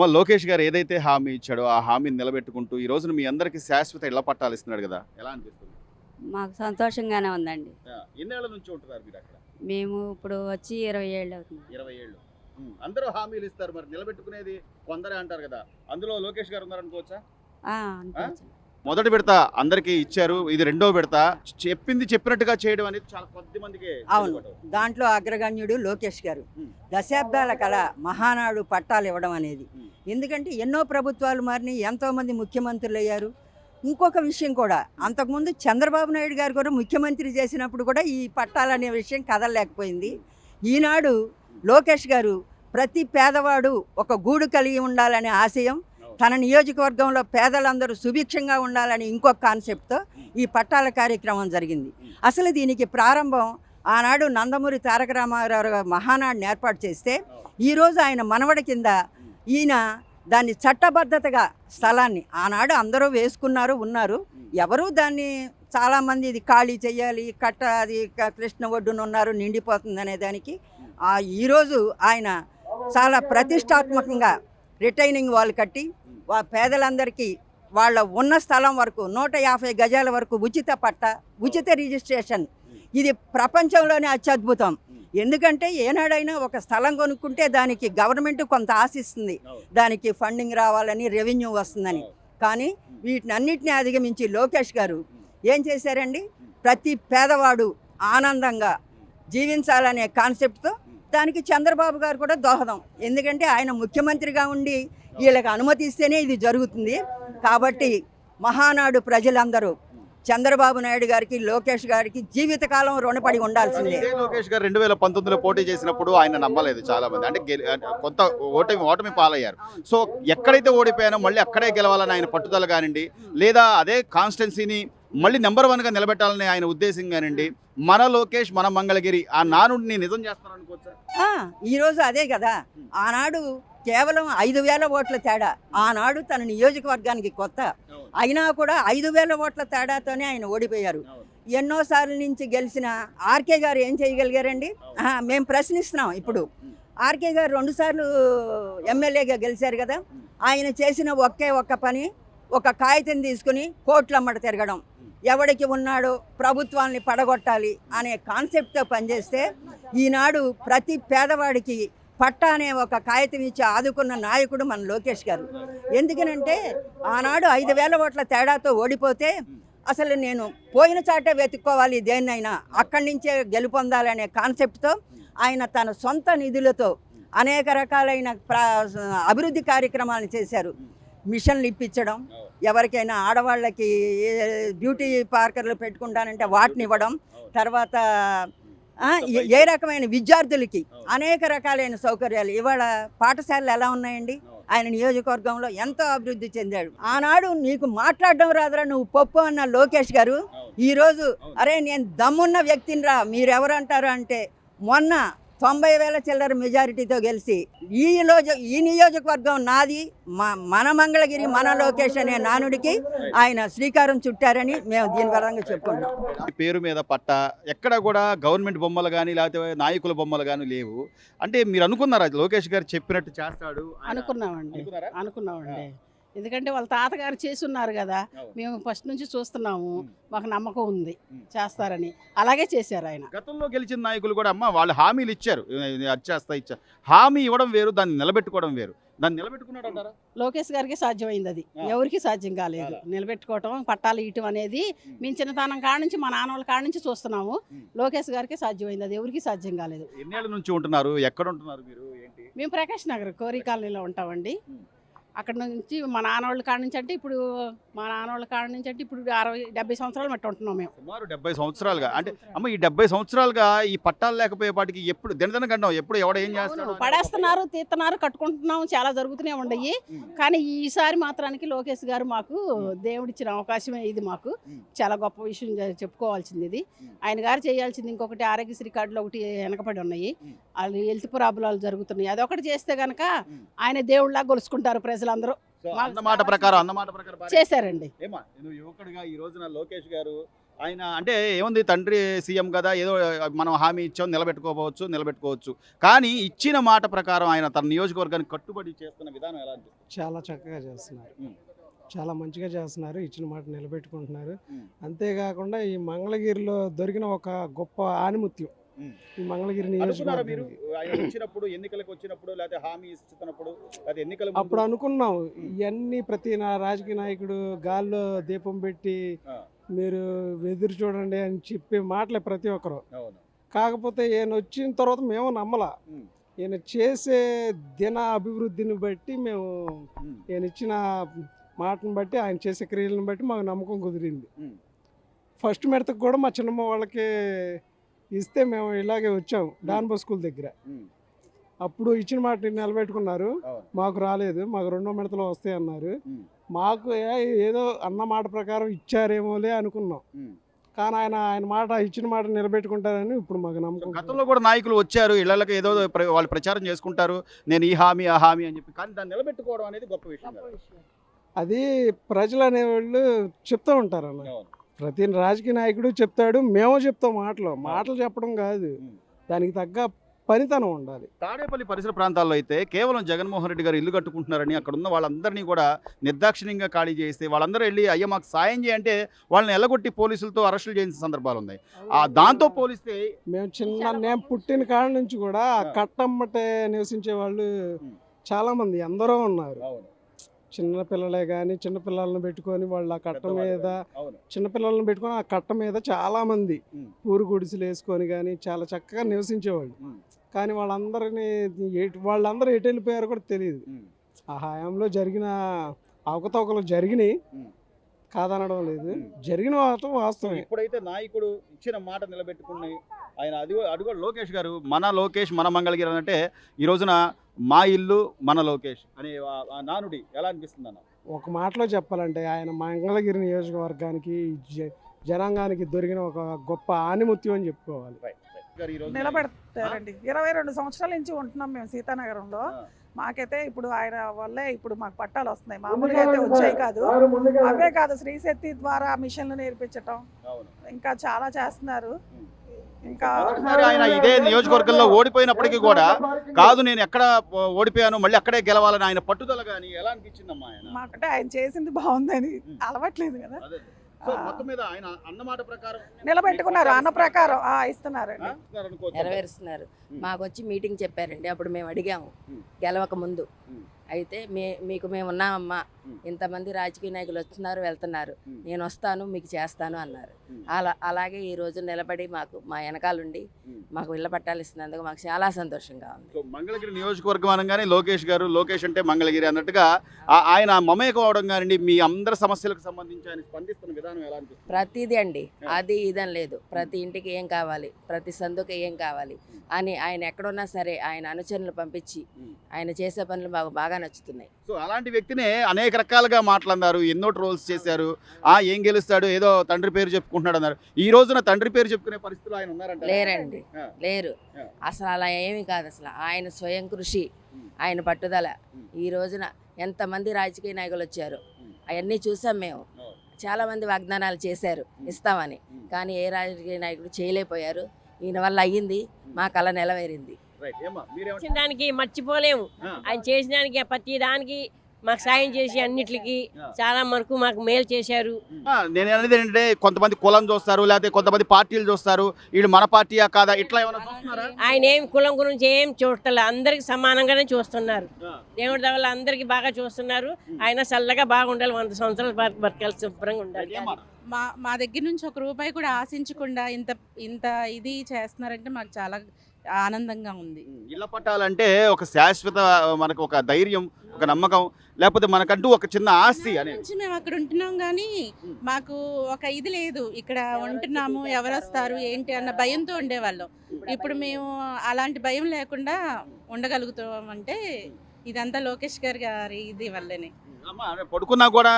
అమ్మ లోకేష్ గారు ఏదైతే హామీ ఇచ్చాడో ఆ హామీని నిలబెట్టుకుంటూ ఈ రోజున మీ అందరికీ శాశ్వత ఇళ్ల పట్టాలు ఇస్తున్నాడు కదా, ఎలా అనిపిస్తుంది? మాకు సంతోషంగానే ఉందండి. ఎన్నేళ్ల నుంచి ఉంటున్నారు మీరు అక్కడ? మేము ఇప్పుడు వచ్చి 20 ఏళ్ళు అవుతుంది. 20 ఏళ్ళు. అందరూ హామీలు ఇస్తారు, మరి నిలబెట్టుకునేది కొందరే అంటారు కదా, అందులో లోకేష్ గారు ఉన్నారనుకోవచ్చా? అనుకోవచ్చు. మొదటి విడత అందరికీ ఇచ్చారు, ఇది రెండో విడత. చెప్పింది చెప్పినట్టుగా చేయడం అనేది చాలా కొద్ది మందికి. అవును, దాంట్లో అగ్రగణ్యుడు లోకేష్ గారు. దశాబ్దాల కళ మహానాడు పట్టాలు ఇవ్వడం అనేది. ఎందుకంటే ఎన్నో ప్రభుత్వాలు మారిని, ఎంతోమంది ముఖ్యమంత్రులు అయ్యారు. ఇంకొక విషయం కూడా, అంతకుముందు చంద్రబాబు నాయుడు గారు కూడా ముఖ్యమంత్రి చేసినప్పుడు కూడా ఈ పట్టాలు అనే విషయం కదలలేకపోయింది. ఈనాడు లోకేష్ గారు ప్రతి పేదవాడు ఒక గూడు కలిగి ఉండాలనే ఆశయం, తన నియోజకవర్గంలో పేదలందరూ సుభిక్షంగా ఉండాలని ఇంకొక కాన్సెప్ట్తో ఈ పట్టాల కార్యక్రమం జరిగింది. అసలు దీనికి ప్రారంభం ఆనాడు నందమూరి తారక రామారావు మహానాడుని ఏర్పాటు చేస్తే, ఈరోజు ఆయన మనవడి కింద ఈయన దాన్ని చట్టబద్ధతగా స్థలాన్ని ఆనాడు అందరూ వేసుకున్నారు, ఉన్నారు. ఎవరు దాన్ని చాలామంది ఇది ఖాళీ చేయాలి, కట్ట అది కృష్ణ ఒడ్డున ఉన్నారు, నిండిపోతుంది అనే దానికి ఈరోజు ఆయన చాలా ప్రతిష్టాత్మకంగా రిటైనింగ్ వాల్ కట్టి పేదలందరికీ వాళ్ళ ఉన్న స్థలం వరకు 150 గజాల వరకు ఉచిత పట్ట, ఉచిత రిజిస్ట్రేషన్. ఇది ప్రపంచంలోనే అత్యద్భుతం. ఎందుకంటే ఏనాడైనా ఒక స్థలం కొనుక్కుంటే దానికి గవర్నమెంట్ కొంత ఆశిస్తుంది, దానికి ఫండింగ్ రావాలని, రెవెన్యూ వస్తుందని. కానీ వీటినన్నిటిని అధిగమించి లోకేష్ గారు ఏం చేశారండి, ప్రతి పేదవాడు ఆనందంగా జీవించాలనే కాన్సెప్ట్తో దానికి చంద్రబాబు గారు కూడా దోహదం. ఎందుకంటే ఆయన ముఖ్యమంత్రిగా ఉండి వీళ్ళకి అనుమతి ఇస్తేనే ఇది జరుగుతుంది. కాబట్టి మహానాడు ప్రజలందరూ చంద్రబాబు నాయుడు గారికి, లోకేష్ గారికి జీవితకాలం రుణపడి ఉండాల్సిందే. లోకేష్ గారు 2019లో పోటీ చేసినప్పుడు ఆయన నమ్మలేదు చాలా మంది, అంటే కొంత ఓటమి పాలయ్యారు. సో ఎక్కడైతే ఓడిపోయానో మళ్ళీ అక్కడే గెలవాలని ఆయన పట్టుదల కానివ్వండి, లేదా అదే కాన్స్టిట్యున్సీని మళ్ళీ నెంబర్ 1గా నిలబెట్టాలని ఆయన ఉద్దేశం కానివ్వండి, మన లోకేష్ మన మంగళగిరి ఆ నానుడిని నిజం చేస్తారనుకోవచ్చా? ఈరోజు అదే కదా. ఆనాడు కేవలం 5,000 ఓట్ల తేడా, ఆనాడు తన నియోజకవర్గానికి కొత్త అయినా కూడా 5,000 ఓట్ల తేడాతోనే ఆయన ఓడిపోయారు. ఎన్నోసార్లు నుంచి గెలిచిన ఆర్కే గారు ఏం చేయగలిగారండి? మేము ప్రశ్నిస్తున్నాం. ఇప్పుడు ఆర్కే గారు 2 సార్లు ఎమ్మెల్యేగా గెలిచారు కదా. ఆయన చేసిన ఒక్క పని, ఒక కాగితం తీసుకుని కోట్లమ్మట తిరగడం, ఎవడికి ఉన్నాడో ప్రభుత్వాన్ని పడగొట్టాలి అనే కాన్సెప్ట్తో పనిచేస్తే ఈనాడు ప్రతి పేదవాడికి పట్టా అనే ఒక కాగితం ఇచ్చి ఆదుకున్న నాయకుడు మన లోకేష్ గారు. ఎందుకనంటే ఆనాడు 5,000 ఓట్ల తేడాతో ఓడిపోతే అసలు నేను పోయిన చాటే వెతుక్కోవాలి దేన్నైనా, అక్కడి నుంచే గెలుపొందాలనే కాన్సెప్ట్తో ఆయన తన సొంత నిధులతో అనేక రకాలైన అభివృద్ధి కార్యక్రమాలను చేశారు. మిషన్లు ఇప్పించడం, ఎవరికైనా ఆడవాళ్ళకి బ్యూటీ పార్లర్లు పెట్టుకుంటానంటే వాటిని ఇవ్వడం, తర్వాత ఏ రకమైన విద్యార్థులకి అనేక రకాలైన సౌకర్యాలు. ఇవాళ పాఠశాలలు ఎలా ఉన్నాయండి? ఆయన నియోజకవర్గంలో ఎంతో అభివృద్ధి చెందాడు. ఆనాడు నీకు మాట్లాడడం రాదురా, నువ్వు పప్పు అన్న లోకేష్ గారు ఈరోజు అరే నేను దమ్మున్న వ్యక్తిని రా మీరెవరు అంటారు అంటే, మొన్న 90,000 చిల్లర మెజారిటీతో గెలిచి ఈ నియోజకవర్గం నాది, మన మంగళగిరి మన లోకేష్ అనే నానుడికి ఆయన శ్రీకారం చుట్టారని మేము దీని పరంగా చెప్పుకుంటాం. పేరు మీద పట్ట ఎక్కడ కూడా గవర్నమెంట్ బొమ్మలు కానీ లేకపోతే నాయకుల బొమ్మలు కానీ లేవు. అంటే మీరు అనుకున్నారా లోకేష్ గారు చెప్పినట్టు చేస్తాడు? అనుకున్నామండి. ఎందుకంటే వాళ్ళ తాతగారు చేసి ఉన్నారు కదా, మేము ఫస్ట్ నుంచి చూస్తున్నాము, మాకు నమ్మకం ఉంది చేస్తారని. అలాగే చేశారు ఆయన. గతంలో గెలిచిన నాయకులు కూడా అమ్మ వాళ్ళు హామీలు ఇచ్చారు, అది చేస్తా ఇచ్చారు. హామీ ఇవ్వడం వేరు, దాన్ని నిలబెట్టుకోవడం వేరు. దాన్ని నిలబెట్టుకున్నాడు అంటారా? లోకేష్ గారికి సాధ్యమైంది, అది ఎవరికి సాధ్యం కాలేదు. నిలబెట్టుకోవటం, పట్టాలు ఇయటం అనేది మేము చిన్నతనం కాడ నుంచి, మా నాన్న వాళ్ళ కాడ నుంచి చూస్తున్నాము. లోకేష్ గారికి సాధ్యమైంది, అది ఎవరికి సాధ్యం కాలేదు. ఎన్నేళ్ళ నుంచి ఉంటున్నారు? ఎక్కడ ఉంటున్నారు మీరు? ఏంటి? మేము ప్రకాష్ నగర్ కోరి కాలనీలో ఉంటామండి. అక్కడ నుంచి మా నాన్నవాళ్ళ కాడ నుంచి అంటే ఇప్పుడు 60-70 సంవత్సరాలు మట్టి ఉంటున్నాం మేము. సుమారు 70 సంవత్సరాలుగా. అంటే అమ్మ ఈ 70 సంవత్సరాలుగా ఈ పట్టాలు లేకపోయేపాటికి ఎప్పుడు దినదినగండం ఎప్పుడు ఎవడ ఏం చేస్తారు? పడేస్తున్నారు, తీస్తున్నారు, కట్టుకుంటున్నాం, చాలా జరుగుతూనే ఉండయి. కానీ ఈసారి మాత్రానికి లోకేష్ గారు మాకు దేవుడిచ్చిన అవకాశమే. ఇది మాకు చాలా గొప్ప విషయం చెప్పుకోవాల్సింది. ఇది ఆయన గారు చేయాల్సింది. ఇంకొకటి ఆరోగ్యశ్రీ కార్డులో ఒకటి వెనకబడి ఉన్నాయి, వాళ్ళు హెల్త్ ప్రాబ్లాలు జరుగుతున్నాయి. అదొకటి చేస్తే గనక ఆయన దేవుళ్ళగా గొలుసుకుంటారు ప్రజలందరూ. అన్నమాట ప్రకారం చేశారండి. యువకుడిగా ఈ రోజున లోకేష్ గారు ఆయన అంటే ఏముంది, తండ్రి సీఎం కదా, ఏదో మనం హామీ ఇచ్చాం, నిలబెట్టుకోవచ్చు. కానీ ఇచ్చిన మాట ప్రకారం ఆయన తన నియోజకవర్గానికి కట్టుబడి చేస్తున్న విధానం ఎలా అనిపిస్తుంది? చాలా చక్కగా చేస్తున్నారు. ఉమ్. చాలా మంచిగా చేస్తున్నారు. ఇచ్చిన మాట నిలబెట్టుకుంటున్నారు. ఉమ్. అంతేకాకుండా ఈ మంగళగిరిలో దొరికిన ఒక గొప్ప ఆణిముత్యం ఉమ్. ఈ మంగళగిరి అనుకున్నారా మీరు నియోజకవర్గానికి. ఆయన వచ్చినప్పుడు, ఎన్నికలకు వచ్చినప్పుడు, లేకపోతే హామీ ఇస్తున్నప్పుడు, లేకపోతే ఎన్నికల ముందు? అప్పుడు అనుకున్నాం ఇవన్నీ ప్రతి రాజకీయ నాయకుడు గాల్లో దీపం పెట్టి ఆ, మీరు ఎదురు చూడండి అని చెప్పే మాటలే ప్రతి ఒక్కరు. అవును. కాకపోతే ఈయన వచ్చిన తర్వాత మేము నమ్మలా. ఉమ్. ఈయన చేసే దిన అభివృద్ధిని బట్టి మేము ఉమ్. ఈయన ఇచ్చిన మాటను బట్టి ఆయన చేసే క్రియలను బట్టి మాకు నమ్మకం కుదిరింది. ఉమ్. ఫస్ట్ మెడతకు కూడా మా చిన్నమ్మ వాళ్ళకి ఇస్తే మేము ఇలాగే వచ్చాం డాన్ బస్కూల్ దగ్గర. ఉమ్. అప్పుడు ఇచ్చిన మాట నిలబెట్టుకున్నారు. అవును. మాకు రాలేదు, మాకు రెండో మెడతలో వస్తాయి అన్నారు. ఉమ్. మాకు ఏదో అన్న మాట ప్రకారం ఇచ్చారేమోలే అనుకున్నాం. ఉమ్. కానీ ఆయన మాట ఇచ్చిన మాట నిలబెట్టుకుంటారని ఇప్పుడు మాకు సో నమ్మకం. గతంలో కూడా నాయకులు వచ్చారు, ఇళ్లకి ఏదో వాళ్ళు ప్రచారం చేసుకుంటారు, నేను ఈ హామీ ఆ హామీ అని చెప్పి, కానీ దాన్ని నిలబెట్టుకోవడం అనేది గొప్ప విషయం కదా. అది ప్రజలు అనేవాళ్ళు చెప్తూ ఉంటారు అన్న. అవును. ప్రతి రాజకీయ నాయకుడు చెప్తాడు, మేము చెప్తాం. మాటలు చెప్పడం కాదు, ఉమ్. దానికి తగ్గ పనితనం ఉండాలి. తాడేపల్లి పరిసర ప్రాంతాల్లో అయితే కేవలం జగన్మోహన్ రెడ్డి గారు ఇల్లు కట్టుకుంటున్నారని అక్కడ ఉన్న వాళ్ళందరినీ కూడా నిర్దాక్షిణ్యంగా ఖాళీ చేస్తే వాళ్ళందరూ వెళ్ళి అయ్యా మాకు సాయం చేయంటే వాళ్ళని ఎల్లగొట్టి పోలీసులతో అరెస్టులు చేసిన సందర్భాలు ఉన్నాయి. దాంతో పోలిస్తే నేను పుట్టిన కాడ నుంచి కూడా ఆ ఆ. కట్టమ్మటే నివసించే వాళ్ళు ఉమ్. చాలా మంది ఎందరో ఉన్నారు. అవును. చిన్న పిల్లలే కానీ చిన్న పిల్లలను పెట్టుకొని వాళ్ళు ఆ కట్ట మీద అవును. చిన్న పిల్లలను పెట్టుకొని ఆ కట్ట మీద చాలా మంది ఉమ్. పూరు గుడిసెలు వేసుకొని కానీ చాలా చక్కగా నివసించేవాళ్ళు. ఉమ్. కానీ వాళ్ళందరూ ఎటు వెళ్ళిపోయారో కూడా తెలియదు. ఉమ్. ఆ హయాంలో జరిగిన అవకతవకలు జరిగినాయి, ఉమ్. కాదనడం లేదు. ఉమ్. జరిగిన వాస్తవమే. ఇప్పుడైతే నాయకుడు ఇచ్చిన మాట నిలబెట్టుకుని ఆయన అడుగు లోకేష్ గారు, మన లోకేష్ మన మంగళగిరి అంటే ఈ రోజున మా ఇల్లు మన లోకేష్ అనే ఆ నానుడి ఎలా అనిపిస్తుంది అన్న? ఒక మాటలో చెప్పాలంటే ఆయన మంగళగిరి నియోజకవర్గానికి జనాంగానికి దొరికిన ఒక గొప్ప ఆణిముత్యం అని చెప్పుకోవాలి. గారు ఈ రోజున నిలబెడతారండి. 22 సంవత్సరాల నుంచి ఉంటున్నాం మేము సీతానగరంలో. ఆ. మాకైతే ఇప్పుడు ఆయన వల్లే ఇప్పుడు మాకు పట్టాలు వస్తున్నాయి. మామూలుగా అయితే వచ్చాయి కాదు. అవే కాదు, శ్రీశక్తి ద్వారా మిషన్లు నేర్పించటం అవును. ఇంకా చాలా చేస్తున్నారు. ఇంకా మరొకసారి ఆయన ఇదే నియోజకవర్గంలో ఓడిపోయినప్పటికీ కూడా కాదు నేను ఎక్కడ ఓడిపోయాను మళ్ళీ అక్కడే గెలవాలని ఆయన పట్టుదల కానీ ఎలా అనిపించిందమ్మా ఆయన? మాకంటే ఆయన చేసింది బాగుందని అలవట్లేదు కదా. అదే. సో మొత్తం మీద ఆయన అన్నమాట ప్రకారం నిలబెట్టుకున్నారు, అన్న ప్రకారం ఇస్తున్నారండి. అనుకోవచ్చు. నెరవేరుస్తున్నారు. మాకు వచ్చి మీటింగ్ చెప్పారండి. అప్పుడు మేము అడిగాము ఉమ్. గెలవక ముందు. ఉమ్. అయితే మీకు మేము ఉన్నామమ్మా, ఉమ్. ఇంతమంది రాజకీయ నాయకులు వస్తున్నారు వెళ్తున్నారు, ఉమ్. నేను వస్తాను మీకు చేస్తాను అన్నారు. ఉమ్. అలాగే ఈ రోజు నిలబడి మా వెనకాలండి ఉమ్. మాకు ఇళ్ళ పట్టాలు ఇస్తున్నందుకు మాకు చాలా సంతోషంగా ఉంది. సో మంగళగిరి నియోజకవర్గం అనగానే లోకేష్ గారు, లోకేష్ అంటే మంగళగిరి అన్నట్టుగా ఆయన మమేకం అవడం కానీ మీ అందరి సమస్యలకు సంబంధించి ఆయన స్పందిస్తున్న విధానం ఎలా అనిపిస్తుంది? ప్రతిదీ అండి, అది ఇదని లేదు. ప్రతి ఇంటికి ఏం కావాలి, ప్రతి సందుకి ఏం కావాలి అని ఆయన ఎక్కడున్నా సరే ఆయన అనుచరులు పంపించి ఆయన చేసే పనులు మాకు బాగా నచ్చుతున్నాయి. సో అలాంటి వ్యక్తినే అనేక రకాలుగా మాట్లాడినారు, ఎన్నో ట్రోల్స్ చేశారు. ఏం గెలుస్తాడు, ఏదో తండ్రి పేరు చెప్పుకుంటున్నాడు అన్నారు. ఈ రోజున తండ్రి పేరు చెప్పుకునే పరిస్థితులు ఆయన ఉన్నారంట? లేరండి, ఆ. లేరు. ఆ. అసలు అలా ఏమీ కాదు. అసలు ఆయన స్వయం కృషి, ఆయన పట్టుదల. ఈ రోజున ఎంతమంది రాజకీయ నాయకులు వచ్చారు, అవన్నీ చూసాం మేము. చాలా మంది వాగ్దానాలు చేశారు ఇస్తామని, కానీ ఏ రాజకీయ నాయకుడు చేయలేకపోయారు. ఈయన వల్ల అయ్యింది, మా కళ నెలవేరింది. రైట్. ఏమ్మా, మీరేమంటారు? చేసిన దానికి మర్చిపోలేము. ఆ. ఆయన చేసిన దానికి ప్రతి దానికి మాకు సాయం చేసి అన్నిటికి చాలా వరకు మాకు మేలు చేశారు. నేను అనేది ఏంటంటే కొంతమంది కులం చూస్తారు, లేకపోతే కొంతమంది పార్టీలు చూస్తారు, వీళ్ళు మన పార్టీయా కాదా ఇట్లా ఏమైనా చూస్తున్నారా? ఆయన ఏం కులం గురించి ఏం చూడలే, అందరికి సమానంగానే చూస్తున్నారు. దేవుడి వల్ల అందరికి బాగా చూస్తున్నారు. ఆయన చల్లగా బాగుండాలి, 100 సంవత్సరాలు బతకాలి, శుభ్రంగా ఉండాలి. ఏమ్మా? మా దగ్గర నుంచి ఒక రూపాయి కూడా ఆశించకుండా ఇంత ఇది చేస్తున్నారంటే మాకు చాలా ఆనందంగా ఉంది. ఇళ్ల పట్టాలంటే ఒక శాశ్వత, మనకు ఒక ధైర్యం, ఒక నమ్మకం, లేకపోతే మనకంటూ ఒక చిన్న ఆస్తి అనేది. నుంచి మేము అక్కడ ఉంటున్నాం కానీ మాకు ఒక ఇది లేదు. ఇక్కడ ఉంటున్నాము, ఎవరు వస్తారు ఏంటి అన్న భయంతో ఉండేవాళ్ళం. ఇప్పుడు మేము అలాంటి భయం లేకుండా ఉండగలుగుతామంటే ఇదంతా లోకేష్ గారి ఇది వల్లనే. అమ్మా, పడుకున్నా కూడా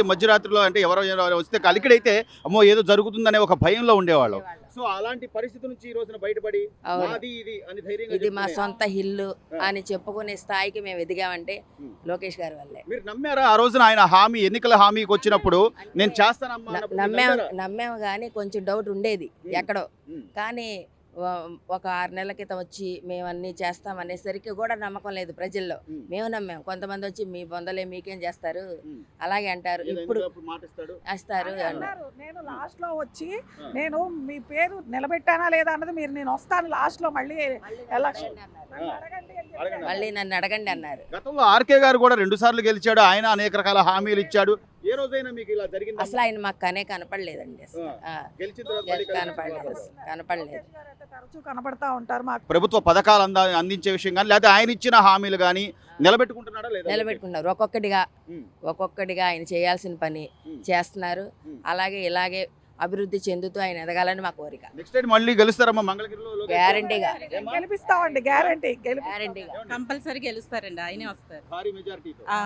మధ్యరాత్రిలో అంటే ఎవరో వస్తే కలికిడైతే అమ్మో ఏదో జరుగుతుందనే ఒక భయంలో ఉండేవాళ్ళం. సో అలాంటి పరిస్థితి నుంచి ఈ రోజున బయటపడి అవును. నాది ఇది అని ధైర్యంగా ఇది మా చెప్పుకునే- సొంత ఇల్లు అని చెప్పుకునే స్థాయికి మేము ఎదిగామంటే ఉం. లోకేష్ గారి వల్లే. మీరు నమ్మారా ఆ రోజున ఆయన హామీ ఎన్నికల హామీకి వచ్చినప్పుడు నేను చేస్తానమ్మా అన్నప్పుడు మీరు నమ్మారా? నమ్మాము కానీ కొంచెం డౌట్ ఉండేది ఎక్కడో. ఉం. కానీ ఒక 6 నెలల క్రితం వచ్చి మేము అన్నీ చేస్తాం అనేసరికి కూడా నమ్మకం లేదు ప్రజల్లో. ఉం. మేము నమ్మాం. కొంతమంది వచ్చి మీ బొందలే మీకేం చేస్తారు ఉం. అలాగే అంటారు. ఏదో ఇప్పుడు ఎన్నికలప్పుడు మాట ఇస్తాడు. వస్తారు అని అన్నారు. అన్నారు. నేను లాస్ట్ లో వచ్చి ఆ. నేను మీ పేరు నిలబెట్టానా లేదా అన్నది మీరు నేను వస్తాను లాస్ట్ లో మళ్ళీ ఎలక్షన్ నన్ను అడగండి అని చెప్పారు. మళ్ళీ నన్ను అడగండి అన్నారు. గతంలో ఆర్కే గారు కూడా 2 సార్లు గెలిచాడు. ఆయన అనేక రకాల హామీలు ఇచ్చాడు. ఏ రోజైనా మీకు ఇలా జరిగింది? అసలు ఆయన మాకు కనే కనపడలేదండి అసలు. గెలిచిన తర్వాత మళ్ళీ కనపడలేదు కలిసి- అసలు. కనపడలేదు. లోకేష్ గారు అయితే తరచూ కనపడతా ఉంటారు మాకు. ప్రభుత్వ పథకాలు అందించే విషయం కానీ లేకపోతే ఆయన ఇచ్చిన హామీలు కానీ నిలబెట్టుకుంటున్నాడా లేదా? నిలబెట్టుకున్నారు. ఉం. ఒక్కొక్కటిగా ఆయన చేయాల్సిన పని ఉం. చేస్తున్నారు. ఉం. అలాగే ఇలాగే అభివృద్ధి చెందుతూ ఆయన ఎదగాలని మా కోరిక. నెక్స్ట్ టైం మళ్ళీ గెలుస్తారమ్మా మంగళగిరిలో లోకేష్ గారు? గ్యారంటీగా. గెలిపిస్తామండి, గ్యారంటీ గ్యారంటీగా. కంపల్సరీ గెలుస్తారండి, ఆయనే వస్తారు. భారీ మెజారిటీతో. ఆ.